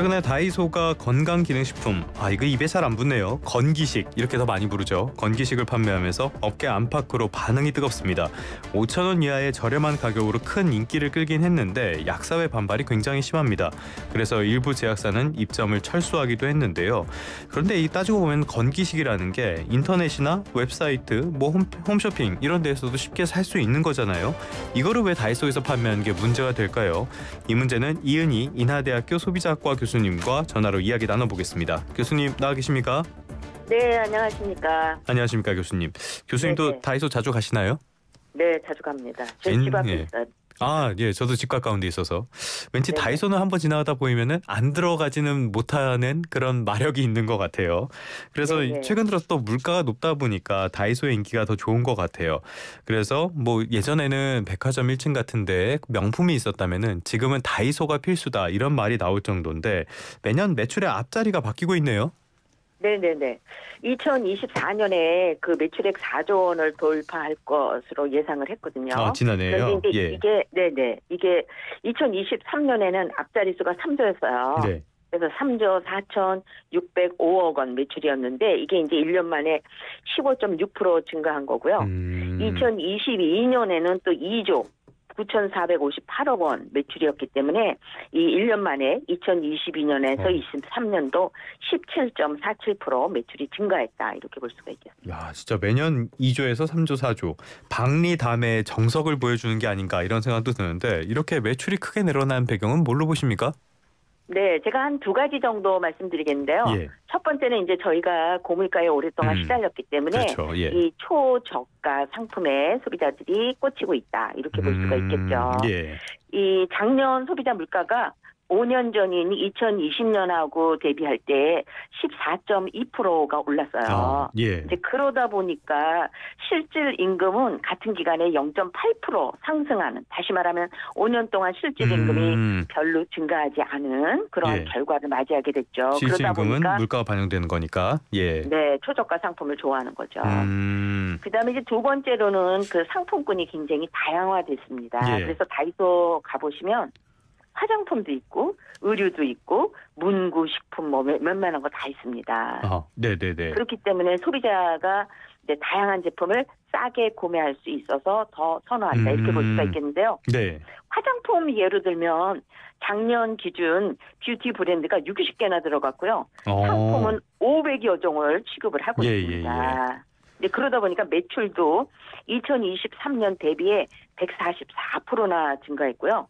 최근에 다이소가 건강기능식품, 이거 입에 잘 안 붙네요. 건기식, 이렇게 더 많이 부르죠. 건기식을 판매하면서 업계 안팎으로 반응이 뜨겁습니다. 5,000원 이하의 저렴한 가격으로 큰 인기를 끌긴 했는데 약사회 반발이 굉장히 심합니다. 그래서 일부 제약사는 입점을 철수하기도 했는데요. 그런데 따지고 보면 건기식이라는 게 인터넷이나 웹사이트, 홈쇼핑 이런 데서도 쉽게 살 수 있는 거잖아요. 이거를 왜 다이소에서 판매하는 게 문제가 될까요? 이 문제는 이은희 인하대학교 소비자학과 교수님과 전화로 이야기 나눠보겠습니다. 교수님 나와 계십니까? 네, 안녕하십니까. 안녕하십니까 교수님. 교수님도 네네. 다이소 자주 가시나요? 네, 자주 갑니다. 저희 집 앞에 있어요. 예, 저도 집 가까운 데 있어서 왠지 네네. 다이소는 한번 지나가다 보이면은 안 들어가지는 못하는 그런 마력이 있는 것 같아요. 그래서 네네. 최근 들어서 또 물가가 높다 보니까 다이소의 인기가 더 좋은 것 같아요. 그래서 뭐 예전에는 백화점 1층 같은데 명품이 있었다면은 지금은 다이소가 필수다 이런 말이 나올 정도인데 매년 매출의 앞자리가 바뀌고 있네요. 네네네. 2024년에 그 매출액 4조 원을 돌파할 것으로 예상을 했거든요. 지난해요? 그런데 이제 이게 2023년에는 앞자리수가 3조였어요. 네. 그래서 3조 4,605억 원 매출이었는데 이게 이제 1년 만에 15.6% 증가한 거고요. 2022년에는 또 2조 9,458억 원 매출이었기 때문에 이 1년 만에 2022년에서 23년도 17.47% 매출이 증가했다 이렇게 볼 수가 있겠습니다. 야, 진짜 매년 2조에서 3조, 4조 박리담의 정석을 보여주는 게 아닌가 이런 생각도 드는데 이렇게 매출이 크게 늘어난 배경은 뭘로 보십니까? 네, 제가 한 두 가지 정도 말씀드리겠는데요. 예. 첫 번째는 이제 저희가 고물가에 오랫동안 시달렸기 때문에 그렇죠. 예. 이 초저가 상품에 소비자들이 꽂히고 있다 이렇게 볼 수가 있겠죠. 예. 이 작년 소비자 물가가 5년 전인 2020년하고 대비할 때 14.2%가 올랐어요. 예. 이제 그러다 보니까 실질 임금은 같은 기간에 0.8% 상승하는, 다시 말하면 5년 동안 실질 임금이 별로 증가하지 않은 그런 예. 결과를 맞이하게 됐죠. 실질 그러다 임금은 보니까 물가가 반영되는 거니까. 예. 네, 초저가 상품을 좋아하는 거죠. 그다음에 이제 두 번째로는 그 상품군이 굉장히 다양화됐습니다. 예. 그래서 다이소 가보시면 화장품도 있고 의류도 있고 문구, 식품 뭐 웬만한 거 다 있습니다. 네네네. 그렇기 때문에 소비자가 이제 다양한 제품을 싸게 구매할 수 있어서 더 선호한다 이렇게 볼 수가 있겠는데요. 네. 화장품 예로 들면 작년 기준 뷰티 브랜드가 60개나 들어갔고요. 상품은 500여 종을 취급을 하고 있습니다. 네, 그러다 보니까 매출도 2023년 대비해 144%나 증가했고요.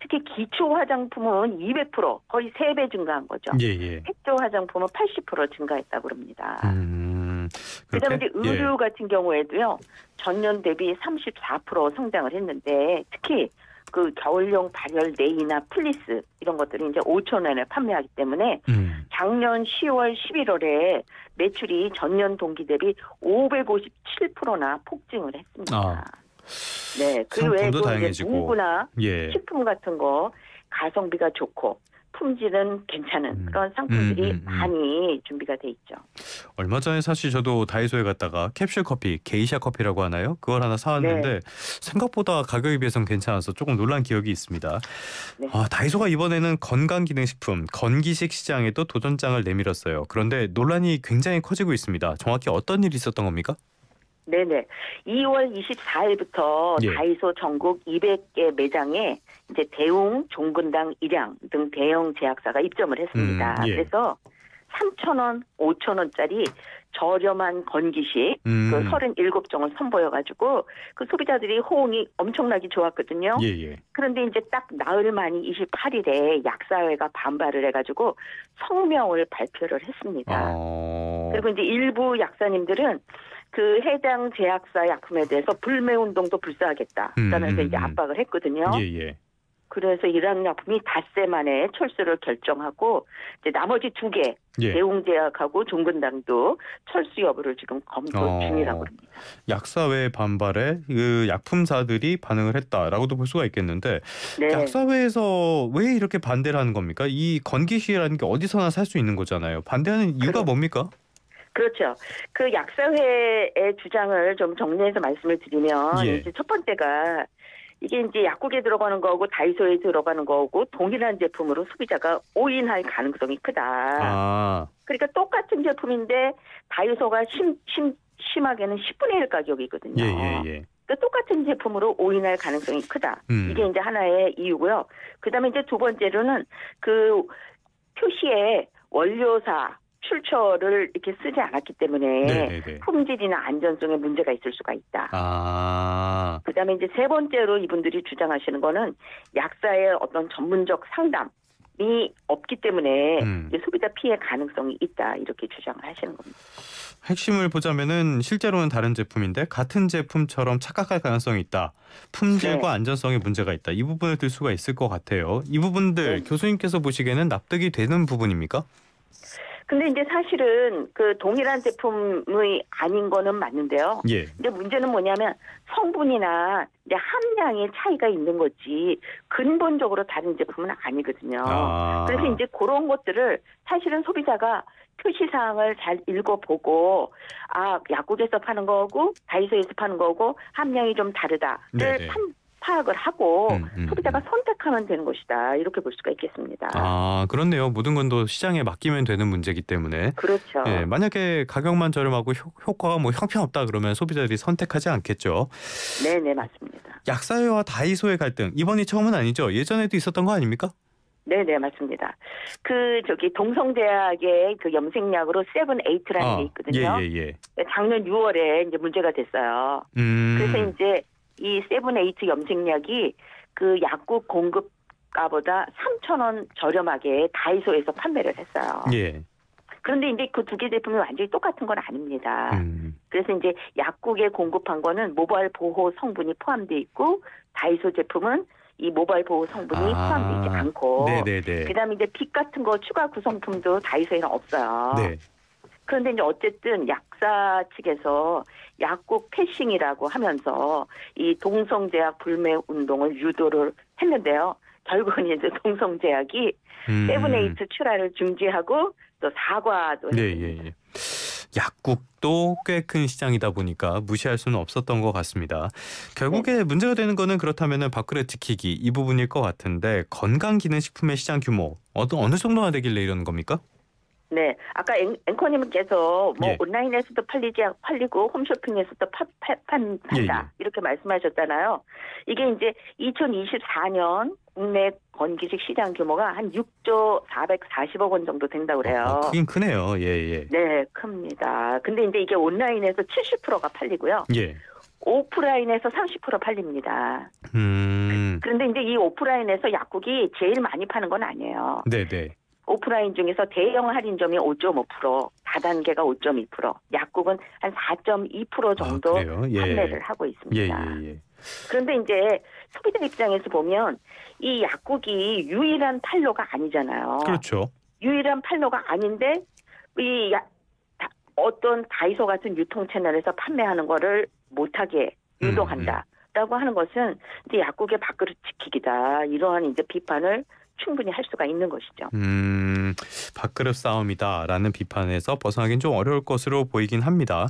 특히 기초 화장품은 200% 거의 3배 증가한 거죠. 색조 화장품은 80% 증가했다고 그럽니다. 그다음에 이제 의류 같은 경우에도요. 전년 대비 34% 성장을 했는데 특히 그 겨울용 발열 네이나 플리스 이런 것들이 이제 5,000원에 판매하기 때문에 작년 10월, 11월에 매출이 전년 동기 대비 557%나 폭증을 했습니다. 네, 그 외에도 이제 문구나 식품 같은 거 가성비가 좋고 품질은 괜찮은 그런 상품들이 많이 준비가 돼 있죠. 얼마 전에 사실 저도 다이소에 갔다가 캡슐 커피, 게이샤 커피라고 하나요? 그걸 하나 사왔는데 생각보다 가격에 비해서는 괜찮아서 조금 놀란 기억이 있습니다. 네. 다이소가 이번에는 건강기능식품, 건기식 시장에도 도전장을 내밀었어요. 그런데 논란이 굉장히 커지고 있습니다. 정확히 어떤 일이 있었던 겁니까? 네네. 2월 24일부터 다이소 전국 200개 매장에 이제 대웅, 종근당, 일양 등 대형 제약사가 입점을 했습니다. 그래서 3,000원, 5,000원짜리 저렴한 건기식 그 37종을 선보여가지고 그 소비자들이 호응이 엄청나게 좋았거든요. 그런데 이제 딱 나흘 만인 28일에 약사회가 반발을 해가지고 성명을 발표를 했습니다. 그리고 이제 일부 약사님들은 그 해당 제약사 약품에 대해서 불매 운동도 불사하겠다. 라면서 이제 압박을 했거든요. 그래서 이런 약품이 닷새 만에 철수를 결정하고 이제 나머지 두 개 대웅제약하고 종근당도 철수 여부를 지금 검토 중이라고 합니다. 약사회 반발에 그 약품사들이 반응을 했다라고도 볼 수가 있겠는데 약사회에서 왜 이렇게 반대를 하는 겁니까? 이 건기식이라는 게 어디서나 살 수 있는 거잖아요. 반대하는 이유가 뭡니까? 그렇죠. 그 약사회의 주장을 좀 정리해서 말씀을 드리면 이제 첫 번째가 이게 이제 약국에 들어가는 거하고 다이소에 들어가는 거하고 동일한 제품으로 소비자가 오인할 가능성이 크다. 아. 그러니까 똑같은 제품인데 다이소가 심하게는 10분의 1 가격이거든요. 예. 그 똑같은 제품으로 오인할 가능성이 크다. 이게 이제 하나의 이유고요. 그다음에 이제 두 번째로는 그 표시에 원료사 출처를 이렇게 쓰지 않았기 때문에 네네네. 품질이나 안전성에 문제가 있을 수가 있다. 아. 그다음에 이제 세 번째로 이분들이 주장하시는 거는 약사의 어떤 전문적 상담이 없기 때문에 이제 소비자 피해 가능성이 있다. 이렇게 주장을 하시는 겁니다. 핵심을 보자면은 실제로는 다른 제품인데 같은 제품처럼 착각할 가능성이 있다. 품질과 네. 안전성에 문제가 있다. 이 부분을 들 수가 있을 것 같아요. 이 부분들 네. 교수님께서 보시기에는 납득이 되는 부분입니까? 근데 이제 사실은 그 동일한 제품이 아닌 거는 맞는데요. 예. 근데 문제는 뭐냐면 성분이나 이제 함량의 차이가 있는 거지 근본적으로 다른 제품은 아니거든요. 그래서 이제 그런 것들을 사실은 소비자가 표시사항을 잘 읽어보고 약국에서 파는 거고 다이소에서 파는 거고 함량이 좀 다르다를 파악을 하고 소비자가 선택하면 되는 것이다. 이렇게 볼 수가 있겠습니다. 아, 그렇네요. 모든 건 또 시장에 맡기면 되는 문제이기 때문에. 그렇죠. 예, 만약에 가격만 저렴하고 효과가 뭐 형편없다 그러면 소비자들이 선택하지 않겠죠. 네네, 맞습니다. 약사회와 다이소의 갈등, 이번이 처음은 아니죠? 예전에도 있었던 거 아닙니까? 네네, 맞습니다. 동성제약의 그 염색약으로 세븐에이트라는 게 있거든요. 예. 작년 6월에 이제 문제가 됐어요. 그래서 이제 이 세븐에이트 염색약이 그 약국 공급가보다 3,000원 저렴하게 다이소에서 판매를 했어요. 예. 그런데 이제 그 두 개 제품이 완전히 똑같은 건 아닙니다. 그래서 이제 약국에 공급한 거는 모발 보호 성분이 포함되어 있고 다이소 제품은 이 모발 보호 성분이 포함되어 있지 않고 네네네. 그다음에 이제 빛 같은 거 추가 구성품도 다이소에는 없어요. 네. 그런데 이제 어쨌든 약사 측에서 약국 패싱이라고 하면서 이 동성제약 불매 운동을 유도를 했는데요. 결국은 이제 동성제약이 세븐에이트 출하를 중지하고 또 사과도 했습니다. 예. 약국도 꽤 큰 시장이다 보니까 무시할 수는 없었던 것 같습니다. 결국에 문제가 되는 거는 그렇다면 밥그릇 지키기 이 부분일 것 같은데 건강기능식품의 시장 규모 어느 정도나 되길래 이러는 겁니까? 네, 아까 앵커님께서 온라인에서도 팔리고 홈쇼핑에서도 판다 이렇게 말씀하셨잖아요. 이게 이제 2024년 국내 건기식 시장 규모가 한 6조 440억 원 정도 된다고 그래요. 크긴 크네요. 예. 네, 큽니다. 근데 이제 이게 온라인에서 70%가 팔리고요. 예. 오프라인에서 30% 팔립니다. 그런데 이제 이 오프라인에서 약국이 제일 많이 파는 건 아니에요. 네네. 오프라인 중에서 대형 할인점이 5.5%, 다단계가 5.2%, 약국은 한 4.2% 정도 판매를 하고 있습니다. 예. 그런데 이제 소비자 입장에서 보면 이 약국이 유일한 판로가 아니잖아요. 그렇죠. 유일한 판로가 아닌데 어떤 다이소 같은 유통 채널에서 판매하는 거를 못하게 유도한다라고 하는 것은 이제 약국의 밥그릇 지키기다. 이러한 이제 비판을 충분히 할 수가 있는 것이죠. 밥그릇 싸움이다라는 비판에서 벗어나긴 좀 어려울 것으로 보이긴 합니다.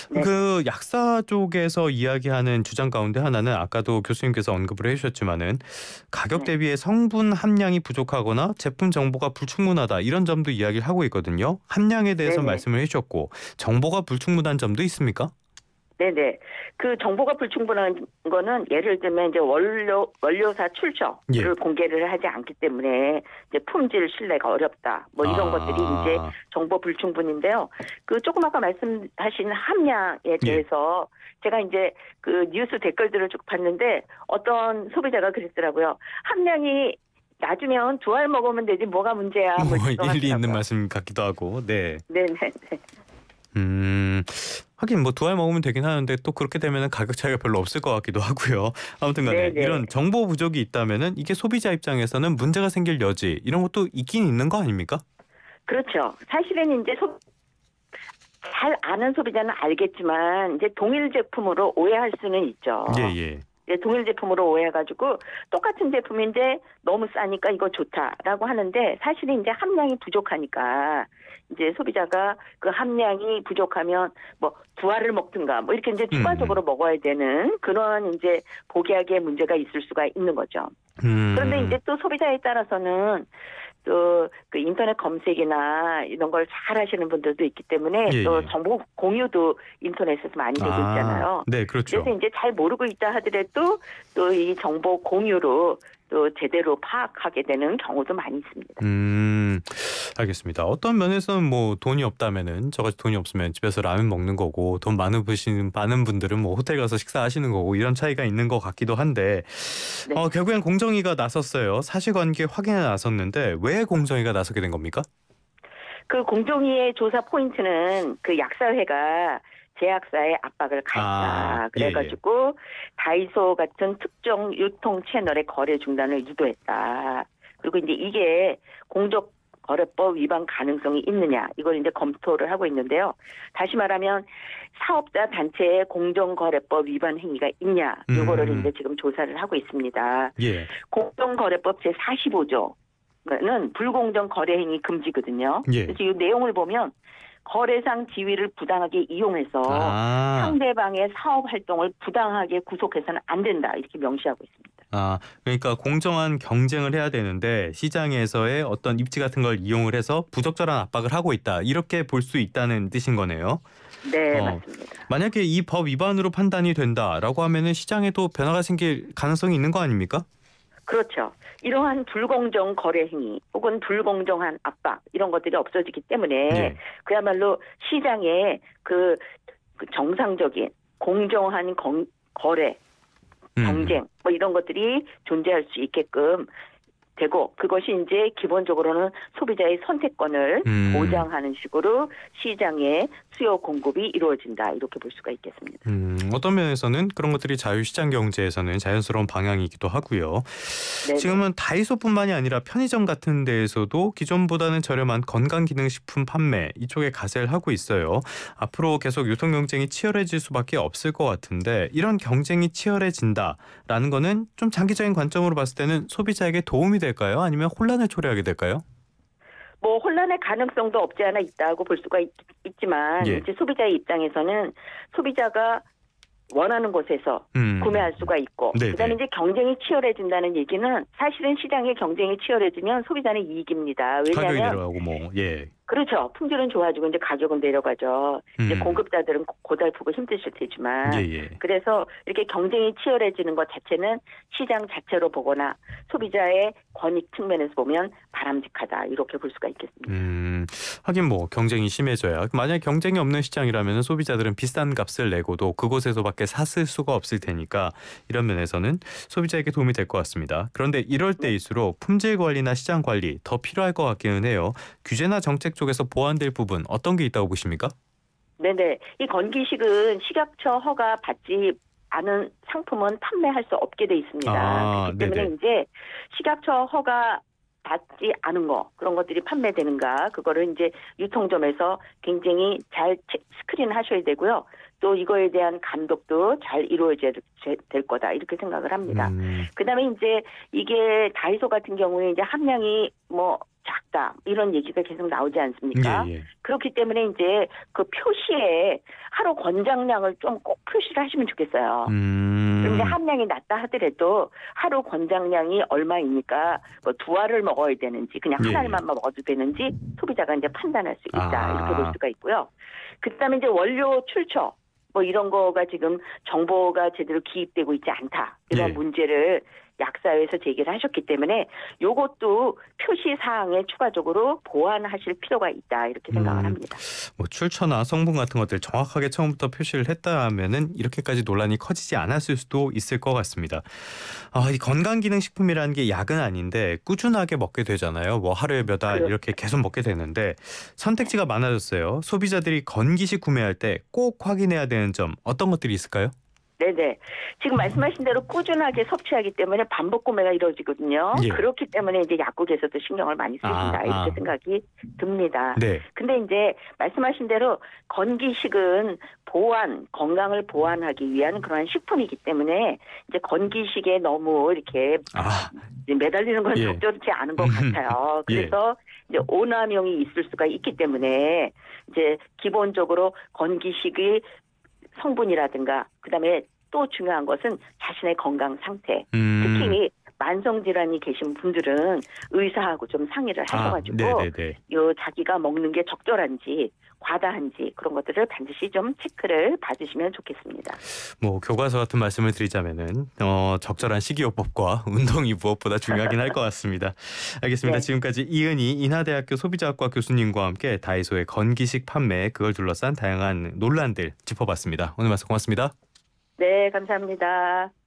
네. 그 약사 쪽에서 이야기하는 주장 가운데 하나는 아까도 교수님께서 언급을 해주셨지만은 가격 대비에 성분 함량이 부족하거나 제품 정보가 불충분하다 이런 점도 이야기를 하고 있거든요. 함량에 대해서 말씀을 해주셨고 정보가 불충분한 점도 있습니까? 네네. 그 정보가 불충분한 거는 예를 들면 이제 원료사 출처를 공개를 하지 않기 때문에 이제 품질 신뢰가 어렵다. 뭐 이런 것들이 이제 정보 불충분인데요. 그 조금 아까 말씀하신 함량에 대해서 제가 이제 그 뉴스 댓글들을 쭉 봤는데 어떤 소비자가 그랬더라고요. 함량이 낮으면 2알 먹으면 되지 뭐가 문제야. 뭐 일리 있는 말씀 같기도 하고. 네. 네네. 하긴 뭐 2알 먹으면 되긴 하는데 또 그렇게 되면 가격 차이가 별로 없을 것 같기도 하고요. 아무튼 간에 이런 정보 부족이 있다면은 이게 소비자 입장에서는 문제가 생길 여지 이런 것도 있긴 있는 거 아닙니까? 그렇죠. 사실은 이제 잘 아는 소비자는 알겠지만 이제 동일 제품으로 오해할 수는 있죠. 예. 동일 제품으로 오해해가지고 똑같은 제품인데 너무 싸니까 이거 좋다라고 하는데 사실은 이제 함량이 부족하니까 이제 소비자가 그 함량이 부족하면 뭐 두 알을 먹든가 뭐 이렇게 이제 추가적으로 먹어야 되는 그런 이제 복약의 문제가 있을 수가 있는 거죠. 그런데 이제 또 소비자에 따라서는 또 그 인터넷 검색이나 이런 걸 잘 하시는 분들도 있기 때문에 예, 또 예. 정보 공유도 인터넷에서 많이 되고 있잖아요. 네, 그렇죠. 그래서 이제 잘 모르고 있다 하더라도 또 이 정보 공유로 또 제대로 파악하게 되는 경우도 많이 있습니다. 알겠습니다. 어떤 면에서는 뭐 돈이 없다면은 저같이 돈이 없으면 집에서 라면 먹는 거고 돈 많은 분들은 뭐 호텔 가서 식사하시는 거고 이런 차이가 있는 것 같기도 한데 네. 결국엔 공정위가 나섰어요. 사실관계 확인에 나섰는데 왜 공정위가 나서게 된 겁니까? 그 공정위의 조사 포인트는 그 약사회가 제약사의 압박을 가했다. 그래가지고 다이소 같은 특정 유통 채널의 거래 중단을 유도했다. 그리고 이제 이게 공정거래법 위반 가능성이 있느냐 이걸 이제 검토를 하고 있는데요. 다시 말하면 사업자 단체의 공정거래법 위반 행위가 있냐 이거를 이제 지금 조사를 하고 있습니다. 예. 공정거래법 제45조 는 불공정 거래 행위 금지거든요. 예. 그래서 이 내용을 보면 거래상 지위를 부당하게 이용해서 상대방의 사업 활동을 부당하게 구속해서는 안 된다 이렇게 명시하고 있습니다. 그러니까 공정한 경쟁을 해야 되는데 시장에서의 어떤 입지 같은 걸 이용을 해서 부적절한 압박을 하고 있다 이렇게 볼 수 있다는 뜻인 거네요. 네, 맞습니다. 만약에 이 법 위반으로 판단이 된다라고 하면은 시장에도 변화가 생길 가능성이 있는 거 아닙니까? 그렇죠. 이러한 불공정 거래 행위 혹은 불공정한 압박 이런 것들이 없어지기 때문에 그야말로 시장에 그 정상적인 공정한 거래, 경쟁 뭐 이런 것들이 존재할 수 있게끔 되고 그것이 이제 기본적으로는 소비자의 선택권을 보장하는 식으로 시장의 수요 공급이 이루어진다 이렇게 볼 수가 있겠습니다. 어떤 면에서는 그런 것들이 자유시장 경제에서는 자연스러운 방향이기도 하고요. 네네. 지금은 다이소뿐만이 아니라 편의점 같은 데에서도 기존보다는 저렴한 건강기능식품 판매 이쪽에 가세를 하고 있어요. 앞으로 계속 유통 경쟁이 치열해질 수밖에 없을 것 같은데 이런 경쟁이 치열해진다라는 거는 좀 장기적인 관점으로 봤을 때는 소비자에게 도움이 될까요? 아니면 혼란을 초래하게 될까요? 뭐 혼란의 가능성도 없지 않아 있다고 볼 수가 있지만 이제 소비자의 입장에서는 소비자가 원하는 곳에서 구매할 수가 있고 그다음에 이제 경쟁이 치열해진다는 얘기는 사실은 시장의 경쟁이 치열해지면 소비자는 이익입니다. 왜냐하면 가격이 내려가고 그렇죠. 품질은 좋아지고 이제 가격은 내려가죠. 이제 공급자들은 고달프고 힘드실 테지만 그래서 이렇게 경쟁이 치열해지는 것 자체는 시장 자체로 보거나 소비자의 권익 측면에서 보면 바람직하다 이렇게 볼 수가 있겠습니다. 하긴 뭐 경쟁이 심해져야 만약에 경쟁이 없는 시장이라면 소비자들은 비싼 값을 내고도 그곳에서밖에 샀을 수가 없을 테니까 이런 면에서는 소비자에게 도움이 될 것 같습니다. 그런데 이럴 때일수록 품질 관리나 시장 관리 더 필요할 것 같기는 해요. 규제나 정책 쪽에서 보완될 부분 어떤 게 있다고 보십니까? 네네. 이 건기식은 식약처 허가 받지 않은 상품은 판매할 수 없게 돼 있습니다. 그렇기 때문에 이제 식약처 허가 받지 않은 거 그런 것들이 판매되는가 그거를 이제 유통점에서 굉장히 잘 스크린하셔야 되고요. 또 이거에 대한 감독도 잘 이루어져야 될 거다 이렇게 생각을 합니다. 그다음에 이제 이게 다이소 같은 경우에 이제 함량이 뭐 작다 이런 얘기가 계속 나오지 않습니까? 그렇기 때문에 이제 그 표시에 하루 권장량을 좀 꼭 표시를 하시면 좋겠어요. 그런데 함량이 낮다 하더라도 하루 권장량이 얼마이니까 뭐 두 알을 먹어야 되는지 그냥 한 알만 먹어도 되는지 소비자가 이제 판단할 수 있다 이렇게 볼 수가 있고요. 그다음에 이제 원료 출처 뭐 이런 거가 지금 정보가 제대로 기입되고 있지 않다 이런 문제를 약사회에서 제기를 하셨기 때문에 이것도 표시 사항에 추가적으로 보완하실 필요가 있다 이렇게 생각을 합니다. 뭐 출처나 성분 같은 것들 정확하게 처음부터 표시를 했다면은 이렇게까지 논란이 커지지 않았을 수도 있을 것 같습니다. 이 건강기능식품이라는 게 약은 아닌데 꾸준하게 먹게 되잖아요. 뭐 하루에 몇 알 이렇게 계속 먹게 되는데 선택지가 많아졌어요. 소비자들이 건기식 구매할 때 꼭 확인해야 되는 점 어떤 것들이 있을까요? 네네. 지금 말씀하신 대로 꾸준하게 섭취하기 때문에 반복 구매가 이루어지거든요. 예. 그렇기 때문에 이제 약국에서도 신경을 많이 쓰신다 이렇게 생각이 듭니다. 네. 근데 이제 말씀하신 대로 건기식은 건강을 보완하기 위한 그러한 식품이기 때문에 이제 건기식에 너무 이렇게 이제 매달리는 건 예. 적절치 않은 것 같아요. 그래서 이제 오남용이 있을 수가 있기 때문에 이제 기본적으로 건기식의 성분이라든가 그다음에 또 중요한 것은 자신의 건강 상태. 특히 만성 질환이 계신 분들은 의사하고 좀 상의를 하셔가지고 요 자기가 먹는 게 적절한지 과다한지 그런 것들을 반드시 좀 체크를 받으시면 좋겠습니다. 뭐 교과서 같은 말씀을 드리자면은 적절한 식이요법과 운동이 무엇보다 중요하긴 할 것 같습니다. 알겠습니다. 네. 지금까지 이은희 인하대학교 소비자학과 교수님과 함께 다이소의 건기식 판매 그걸 둘러싼 다양한 논란들 짚어봤습니다. 오늘 말씀 고맙습니다. 네, 감사합니다.